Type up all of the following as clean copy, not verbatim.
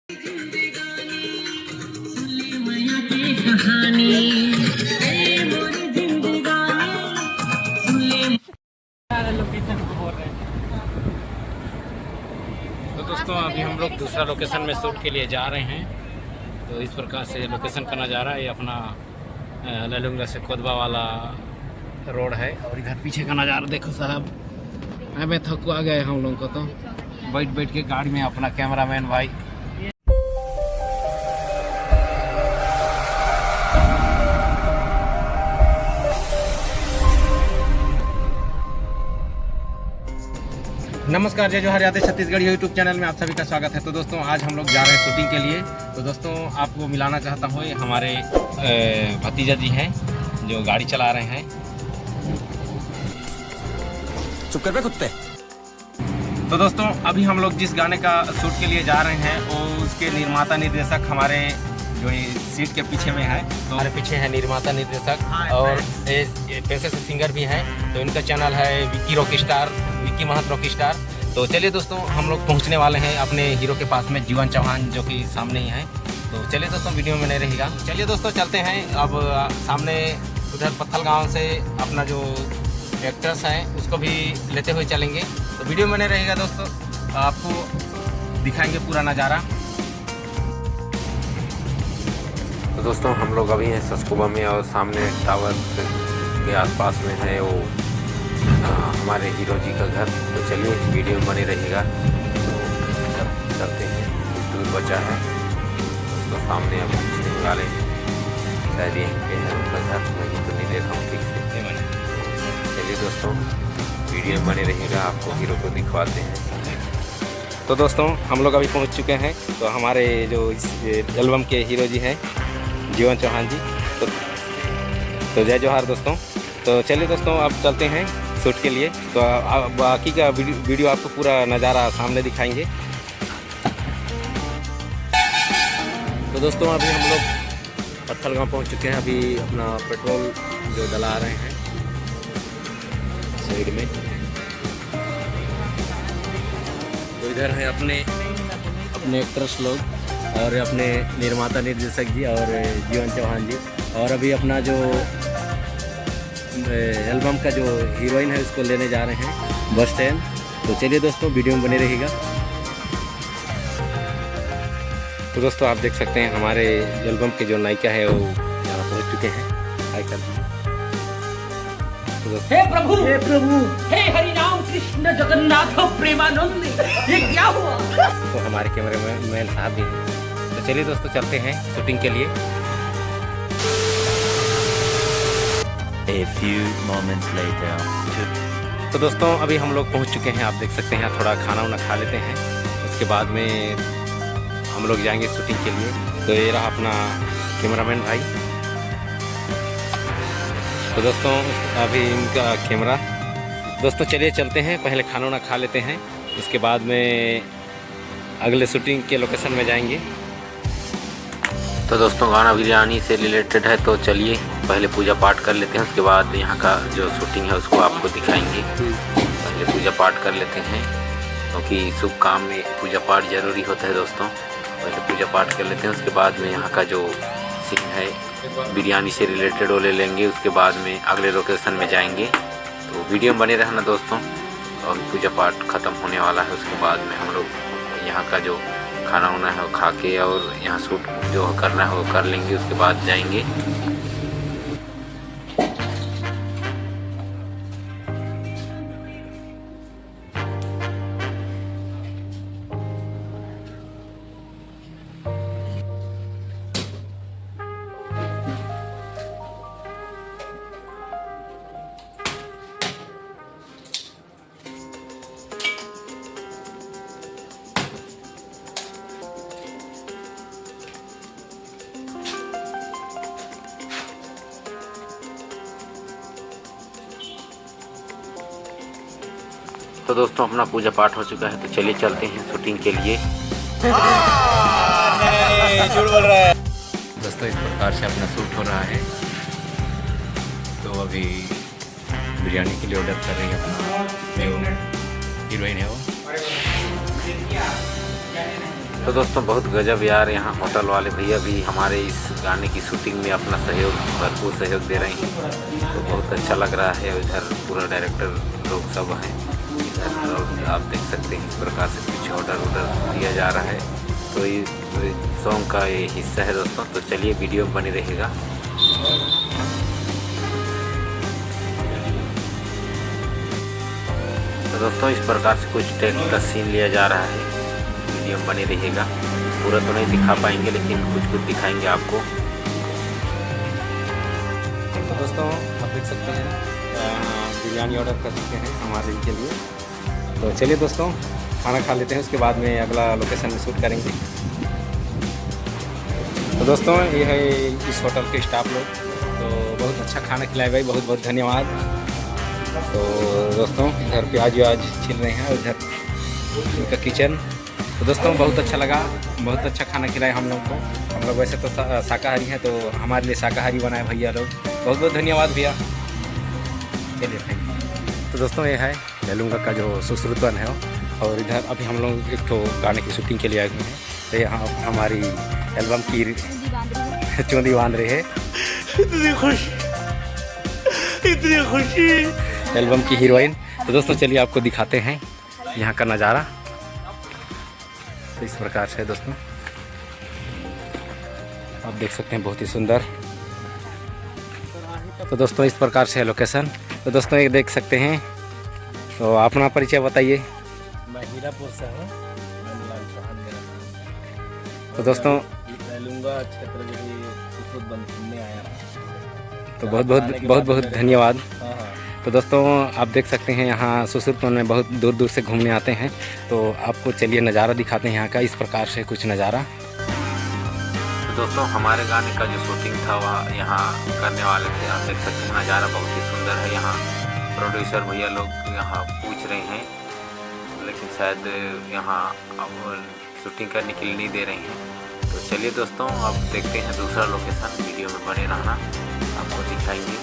तो दोस्तों अभी हम लोग दूसरा लोकेशन में शूट के लिए जा रहे हैं। तो इस प्रकार से लोकेशन का नज़ारा ये अपना ललुंगा से कोदबा वाला रोड है। और इधर पीछे का नज़ारा देखो साहब, हमें थकवा गए हम लोगों को। तो बैठ बैठ के गाड़ी में अपना कैमरामैन भाई। नमस्कार, जय जोहार यादें छत्तीसगढ़ यूट्यूब चैनल में आप सभी का स्वागत है। तो दोस्तों आज हम लोग जा रहे हैं शूटिंग के लिए। तो दोस्तों आपको मिलाना चाहता हूँ, ये हमारे भतीजा जी हैं जो गाड़ी चला रहे हैं। चुप कर बे कुत्ते। तो दोस्तों अभी हम लोग जिस गाने का शूट के लिए जा रहे हैं वो उसके निर्माता निर्देशक हमारे जो सीट के पीछे में है। तो हमारे पीछे है निर्माता निर्देशक और पैसे से सिंगर भी हैं। तो इनका चैनल है विक्की रॉकस्टार, विक्की महंत रॉकस्टार। तो चलिए दोस्तों हम लोग पहुंचने वाले हैं अपने हीरो के पास में, जीवन चौहान, जो कि सामने ही है। तो चलिए दोस्तों वीडियो में नहीं रहेगा। चलिए दोस्तों चलते हैं। अब सामने उधर पत्थल गाँव से अपना जो एक्टर्स हैं उसको भी लेते हुए चलेंगे। तो वीडियो में नहीं रहेगा दोस्तों, आपको दिखाएंगे पूरा नज़ारा। तो दोस्तों हम लोग अभी हैं सस्कुबा में और सामने टावर के आसपास में है वो हमारे हीरो जी का घर। तो चलिए वीडियो में बने रहिएगा। तो चलते हैं, कुछ दूर बचा है उसको सामने अब निकाले शायद यहीं पे है उनका घर, वहीं तो नहीं देखा हूँ ठीक से। चलिए दोस्तों वीडियो में बने रहिएगा, आपको हीरो को दिखवाते हैं। तो दोस्तों हम लोग अभी पहुँच चुके हैं। तो हमारे जो इस एल्बम के हीरो जी हैं जीवन चौहान जी। तो जय जोहार दोस्तों। तो चलिए दोस्तों अब चलते हैं शूट के लिए। तो बाकी का वीडियो आपको पूरा नज़ारा सामने दिखाएंगे। तो दोस्तों अभी हम लोग पत्थल गाँव पहुँच चुके हैं। अभी अपना पेट्रोल जो डला रहे हैं साइड में। तो इधर है अपने एक्टर्स लोग और अपने निर्माता निर्देशक जी और जीवन चौहान जी। और अभी अपना जो एल्बम का जो हीरोइन है उसको लेने जा रहे हैं बस स्टैंड। तो चलिए दोस्तों वीडियो में बने रहिएगा। तो दोस्तों आप देख सकते हैं हमारे एल्बम के जो नायिका है वो यहाँ पहुँच चुके हैं। हाय कर दीजिए। हे प्रभु, हे प्रभु, हे हरि राम कृष्ण जगन्नाथ प्रेमानंद, ये क्या हुआ? तो हमारे कैमरामैन साहब भी हैं। तो चलिए दोस्तों चलते हैं शूटिंग के लिए। A few moments later. तो दोस्तों अभी हम लोग पहुंच चुके हैं, आप देख सकते हैं। थोड़ा खाना वाना खा लेते हैं, उसके बाद में हम लोग जाएंगे शूटिंग के लिए। तो ये रहा अपना कैमरामैन भाई। तो दोस्तों अभी इनका कैमरा। दोस्तों चलिए चलते हैं, पहले खाना वाना खा लेते हैं, उसके बाद में अगले शूटिंग के लोकेशन में जाएंगे। तो दोस्तों गाना बिरयानी से रिलेटेड है, तो चलिए पहले पूजा पाठ कर लेते हैं, उसके बाद यहाँ का जो शूटिंग है उसको आपको दिखाएंगे। पहले पूजा पाठ कर लेते हैं क्योंकि शुभ काम में पूजा पाठ ज़रूरी होता है दोस्तों। पहले पूजा पाठ कर लेते हैं, उसके बाद में यहाँ का जो सीन है बिरयानी से रिलेटेड वो ले लेंगे, उसके बाद में अगले लोकेशन में जाएंगे। तो वीडियो में बने रहना दोस्तों। और पूजा पाठ ख़त्म होने वाला है, उसके बाद में हम लोग यहाँ का जो खाना वाना है वो खा के और यहाँ शूट जो करना है वो कर लेंगे, उसके बाद जाएंगे। तो दोस्तों अपना पूजा पाठ हो चुका है, तो चलिए चलते हैं शूटिंग के लिए। झूठ बोल रहा है दोस्तों इस प्रकार से अपना शूट हो रहा है। तो अभी बिरयानी के लिए ऑर्डर कर रही है अपना जो हीरोइन है वो। तो दोस्तों बहुत गजब यार, यहाँ होटल वाले भैया भी हमारे इस गाने की शूटिंग में अपना सहयोग, भरपूर सहयोग दे रहे हैं। तो बहुत अच्छा लग रहा है। इधर पूरा डायरेक्टर लोग सब हैं इधर, और आप देख सकते हैं इस प्रकार से कुछ ऑर्डर दिया जा रहा है। तो ये सॉन्ग का ये हिस्सा है दोस्तों। तो चलिए वीडियो में बने रहेगा। तो दोस्तों इस प्रकार से कुछ टेक का सीन लिया जा रहा है। वीडियो में बने रहिएगा। पूरा तो नहीं दिखा पाएंगे लेकिन कुछ दिखाएंगे आपको। तो दोस्तों आप देख सकते हैं बिरयानी ऑर्डर कर चुके हैं हमारे के लिए। तो चलिए दोस्तों खाना खा लेते हैं, उसके बाद में अगला लोकेशन में शूट करेंगे। तो दोस्तों ये है इस होटल के स्टाफ लोग, तो बहुत अच्छा खाना खिलाए भाई, बहुत बहुत धन्यवाद। तो दोस्तों इधर प्याज व्याज छिल रहे हैं, उधर इनका किचन। तो दोस्तों बहुत अच्छा लगा, बहुत अच्छा खाना खिलाए हम लोग को। हम लोग वैसे तो शाकाहारी हैं, तो हमारे लिए शाकाहारी बनाए भैया लोग। बहुत बहुत धन्यवाद भैया। चलिए थैंक यू। तो दोस्तों ये है लेलुंगा का जो सुश्रुतवन है, और इधर अभी हम लोग एक तो गाने की शूटिंग के लिए आए हुए हैं। तो यहाँ हमारी एल्बम की चूंदी बांध रही है। इतनी खुशी एल्बम की हीरोइन। तो दोस्तों चलिए आपको दिखाते हैं यहाँ का नज़ारा। तो इस प्रकार से दोस्तों आप देख सकते हैं, बहुत ही सुंदर। तो दोस्तों इस प्रकार से है लोकेशन। तो दोस्तों ये देख सकते हैं। तो अपना परिचय बताइए। मैं हीरापुर से हूँ। तो दोस्तों लेलुंगा क्षेत्र के लिए सुश्रुत घूमने आया। तो बहुत बहुत धन्यवाद। हाँ। तो दोस्तों आप देख सकते हैं यहाँ सुश्रुतवन में बहुत दूर दूर से घूमने आते हैं। तो आपको चलिए नज़ारा दिखाते हैं यहाँ का। इस प्रकार से कुछ नज़ारा। तो दोस्तों हमारे गाने का जो शूटिंग था वह यहाँ करने वाले थे। आप देख सकते हैं नज़ारा बहुत ही सुंदर है। यहाँ प्रोड्यूसर भैया लोग यहाँ पूछ रहे हैं, लेकिन शायद यहाँ अब शूटिंग करने के लिए नहीं दे रहे हैं। तो चलिए दोस्तों अब देखते हैं दूसरा लोकेशन। वीडियो में बने रहना, आपको दिखाएंगे।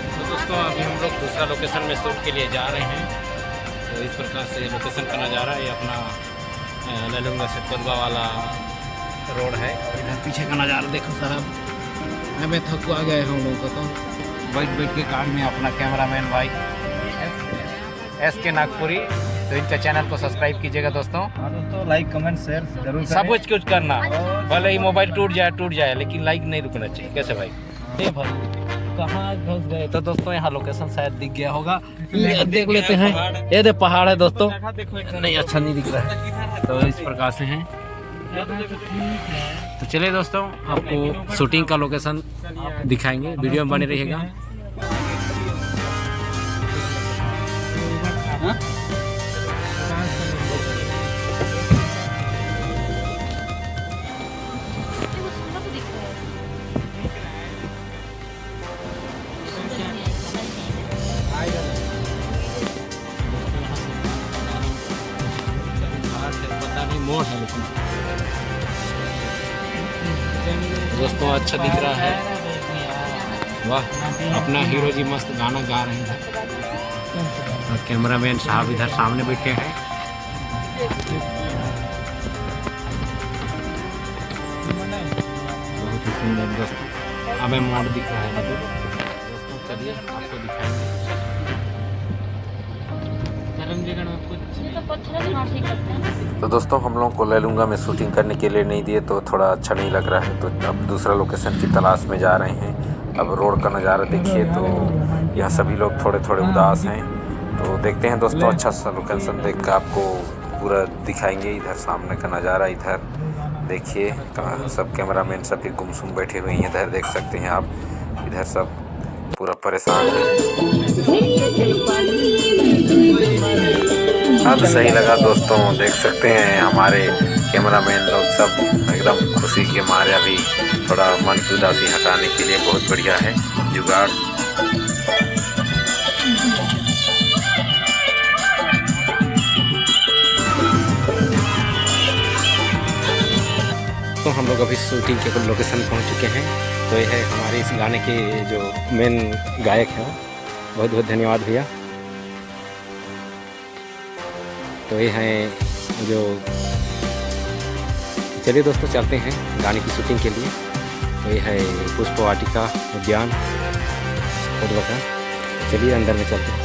तो दोस्तों अभी हम लोग दूसरा लोकेशन में शूट के लिए जा रहे हैं। तो इस प्रकार से लोकेशन का नज़ारा ये अपना लेलुंगा से कोलवा वाला रोड है। इधर पीछे का नज़ारा देखो साहब। मैं थक गए हम लोगों को, तो बैठ के कार में अपना कैमरामैन भाई SK नागपुरी। तो इनका चैनल को सब्सक्राइब कीजिएगा दोस्तों। हाँ दोस्तों, लाइक कमेंट शेयर जरूर सब कुछ करना, भले ही मोबाइल टूट जाए लेकिन लाइक नहीं रुकना चाहिए। कैसे भाई? ये भाई कहाँ घुस गए? तो दोस्तों यहाँ लोकेशन शायद दिख गया होगा, देख लेते हैं। ये दे पहाड़ है दोस्तों, नहीं अच्छा नहीं दिख रहा है। तो इस प्रकार से हैं। तो चलिए दोस्तों आपको शूटिंग का लोकेशन दिखाएंगे। वीडियो में बने रहिएगा। पता नहीं मोड़ है, लेकिन दोस्तों अच्छा दिख रहा है। वाह, अपना हीरो जी मस्त गाना गा रहे हैं। और कैमरामैन साहब इधर सामने बैठे हैं। बहुत ही सुंदर दोस्तों हमें मोड़ दिख रहा है। दोस्तों चलिए आपको दिखाएंगे। तो दोस्तों हम लोग को लेलुंगा में शूटिंग करने के लिए नहीं दिए, तो थोड़ा अच्छा नहीं लग रहा है। तो अब दूसरा लोकेशन की तलाश में जा रहे हैं। अब रोड का नज़ारा देखिए, तो यहाँ सभी लोग थोड़े थोड़े उदास हैं। तो देखते हैं दोस्तों, अच्छा सा लोकेशन देख कर आपको पूरा दिखाएंगे। इधर सामने का नज़ारा इधर देखिए, सब कैमरामैन सभी गुमसुम बैठे हुए हैं। इधर देख सकते हैं आप, इधर सब पूरा परेशान है। अब सही लगा दोस्तों, देख सकते हैं हमारे कैमरामैन लोग सब एकदम खुशी के मारे अभी थोड़ा मन की उदासी हटाने के लिए बहुत बढ़िया है जुगाड़। तो हम लोग अभी शूटिंग के लोकेशन पहुंच चुके हैं। तो ये है हमारे इस गाने के जो मेन गायक हैं, बहुत बहुत धन्यवाद भैया। तो ये हैं जो, चलिए दोस्तों चलते हैं गाने की शूटिंग के लिए। तो ये है पुष्प वाटिका उद्यान उद्वका, चलिए अंदर में चलते हैं।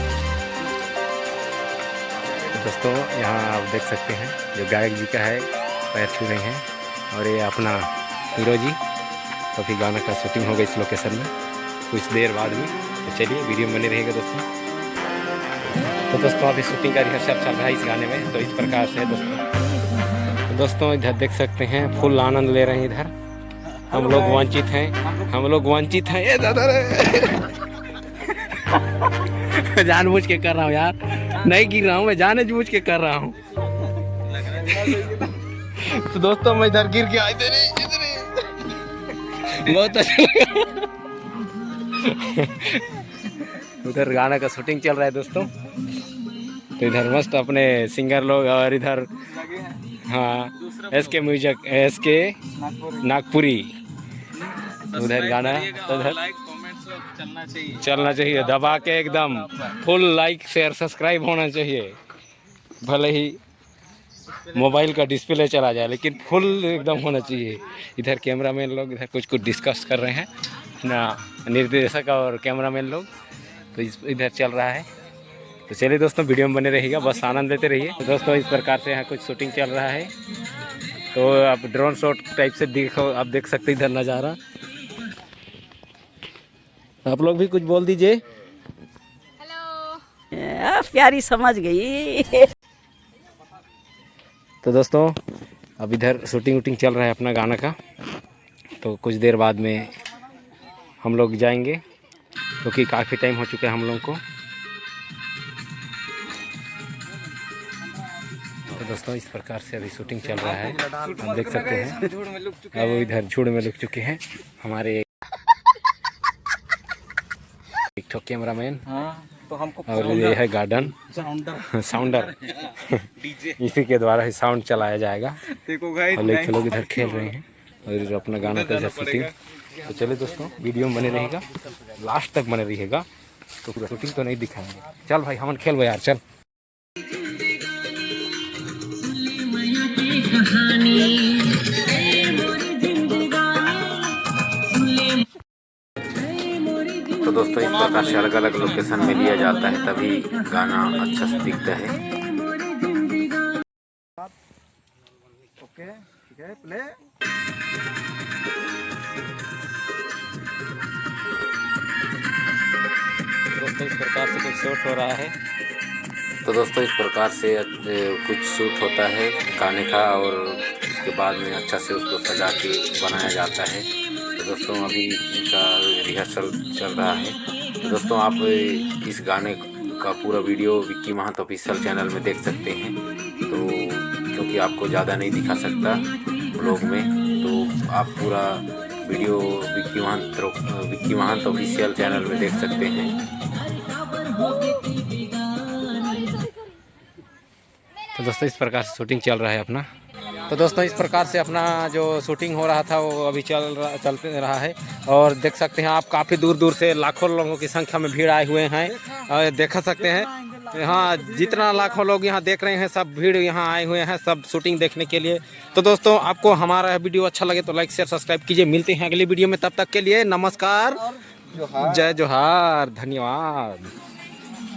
तो दोस्तों यहाँ आप देख सकते हैं जो गायक जी का है पैर छू रहे हैं, और ये अपना हीरो जी, तो फिर गाना का शूटिंग होगा इस लोकेशन में कुछ देर बाद में। तो चलिए वीडियो में बने रहेगा दोस्तों। तो दोस्तों अभी शूटिंग का रिहर्सल चल रहा है इस गाने में, तो इस प्रकार से दोस्तों। तो दोस्तों इधर देख सकते हैं फुल आनंद ले रहे हैं इधर। हम लोग वंचित हैं, हम लोग वंचित हैं। ये दादा जानबूझ के कर रहा हूँ यार, नहीं गिर रहा हूँ मैं, जानबूझ के कर रहा हूँ। तो दोस्तों मैं इधर गिर गया, इधर बहुत अच्छा लगा। उधर गाना का शूटिंग चल रहा है दोस्तों। तो इधर मस्त अपने सिंगर लोग, और इधर हाँ SK म्यूजिक, SK नागपुरी, उधर गाना। तो उधर चलना चाहिए दबा के एकदम फुल लाइक शेयर सब्सक्राइब होना चाहिए। भले ही मोबाइल का डिस्प्ले चला जाए लेकिन फुल एकदम होना चाहिए। इधर कैमरामैन लोग इधर कुछ डिस्कस कर रहे हैं ना, निर्देशक और कैमरामैन लोग। तो इधर चल रहा है। तो चलिए दोस्तों वीडियो में बने रहिएगा, बस आनंद लेते रहिए। तो दोस्तों इस प्रकार से यहाँ कुछ शूटिंग चल रहा है। तो आप ड्रोन शॉट टाइप से देखो, आप देख सकते इधर नज़ारा। आप लोग भी कुछ बोल दीजिए। हेलो, प्यारी समझ गई। तो दोस्तों अब इधर शूटिंग वूटिंग चल रहा है अपना गाना का। तो कुछ देर बाद में हम लोग जाएंगे, क्योंकि काफ़ी टाइम हो चुका है हम लोग को। तो दोस्तों इस प्रकार से अभी शूटिंग चल रहा है, आप देख सकते हैं। अब इधर झूड़ में लुक चुके हैं हमारे एक ठो कैमरामैन, तो हमको और ये है गार्डन साउंडर इसी के द्वारा ही साउंड चलाया जाएगा। और लड़के लोग इधर खेल रहे हैं और अपना गाना का इधर शूटिंग। तो चलिए दोस्तों वीडियो में बने रहेगा, लास्ट तक बने रहिएगा। तो पूरा शूटिंग तो नहीं दिखाएंगे। चल भाई हमन खेल यार, चल। तो दोस्तों इस प्रकार से अलग अलग लोकेशन में लिया जाता है, तभी गाना अच्छा से दिखता है। ओके ठीक है, प्ले। दोस्तों इस प्रकार से कुछ शूट हो रहा है। तो दोस्तों इस प्रकार से कुछ शूट होता है गाने का, और उसके बाद में अच्छा से उसको सजा के बनाया जाता है। तो दोस्तों अभी इनका रिहर्सल चल रहा है। तो दोस्तों आप इस गाने का पूरा वीडियो विक्की महंत ऑफिशियल चैनल में देख सकते हैं। तो क्योंकि आपको ज़्यादा नहीं दिखा सकता ब्लॉग में, तो आप पूरा वीडियो विक्की महंत ऑफिशियल चैनल में देख सकते हैं। तो दोस्तों इस प्रकार से शूटिंग चल रहा है अपना। तो दोस्तों इस प्रकार से अपना जो शूटिंग हो रहा था वो अभी चलते रहा है। और देख सकते हैं आप काफ़ी दूर दूर से लाखों लोगों की संख्या में भीड़ आए हुए हैं, और देख सकते हैं यहाँ जितना लाखों लोग यहाँ देख रहे हैं, सब भीड़ यहाँ आए हुए हैं सब शूटिंग देखने के लिए। तो दोस्तों आपको हमारा वीडियो अच्छा लगे तो लाइक शेयर सब्सक्राइब कीजिए। मिलते हैं अगली वीडियो में, तब तक के लिए नमस्कार, जय जोहार, धन्यवाद।